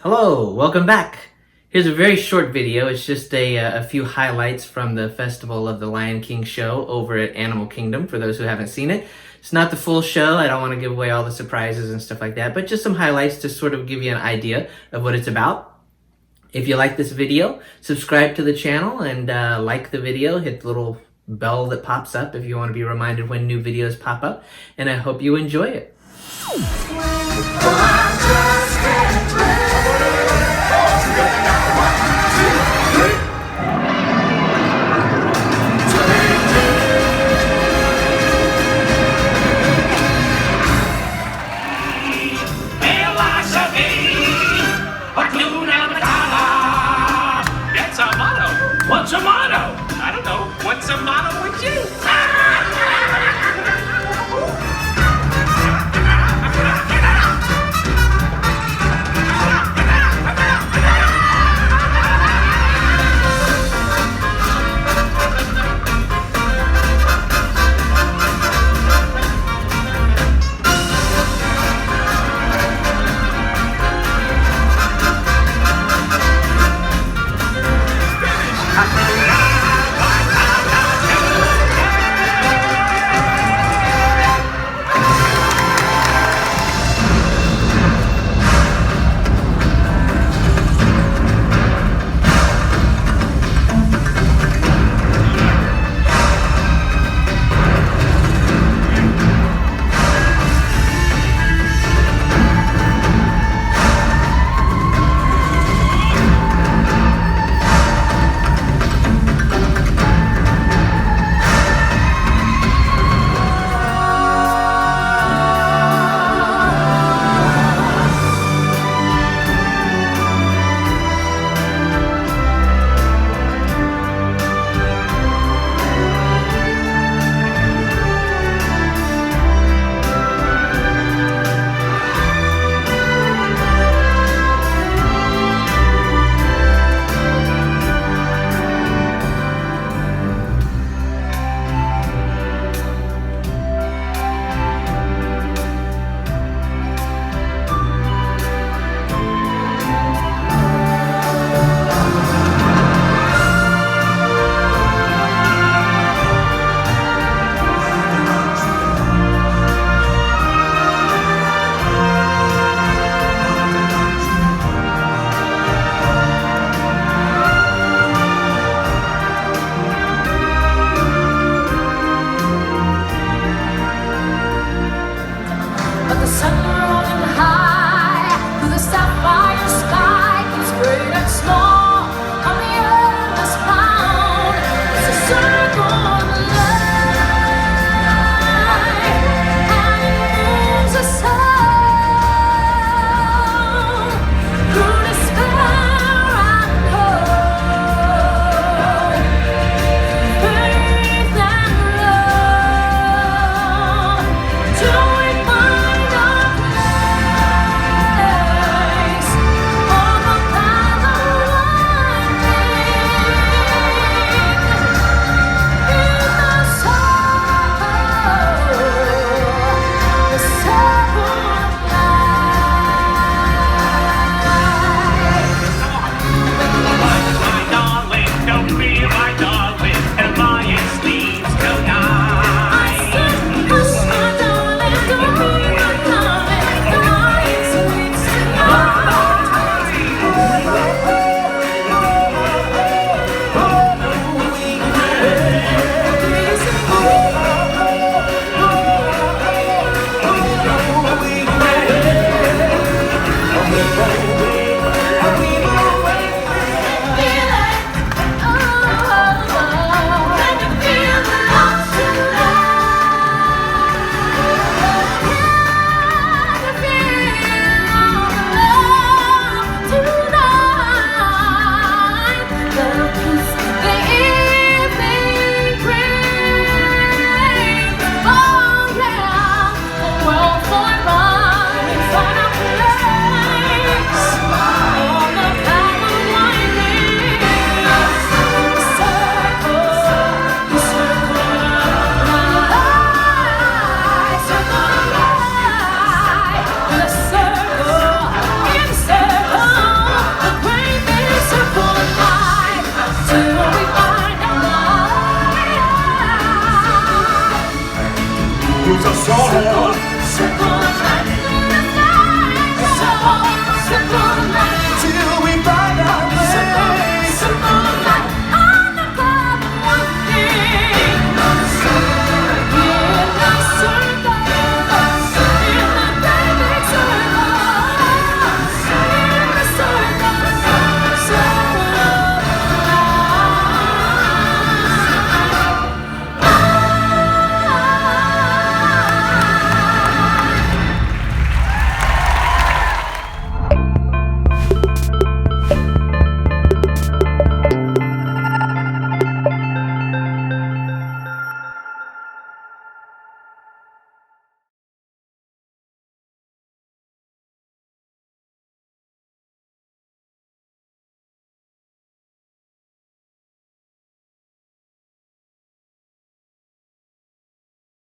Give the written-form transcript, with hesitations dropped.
Hello, welcome back. Here's a very short video. It's just a few highlights from the Festival of the Lion King show over at Animal Kingdom for those who haven't seen it. It's not the full show. I don't want to give away all the surprises and stuff like that, but just some highlights to sort of give you an idea of what it's about. If you like this video, subscribe to the channel and like the video. Hit the little bell that pops up if you want to be reminded when new videos pop up, and I hope you enjoy it. What's a motto? I don't know. What's a motto with you? Go.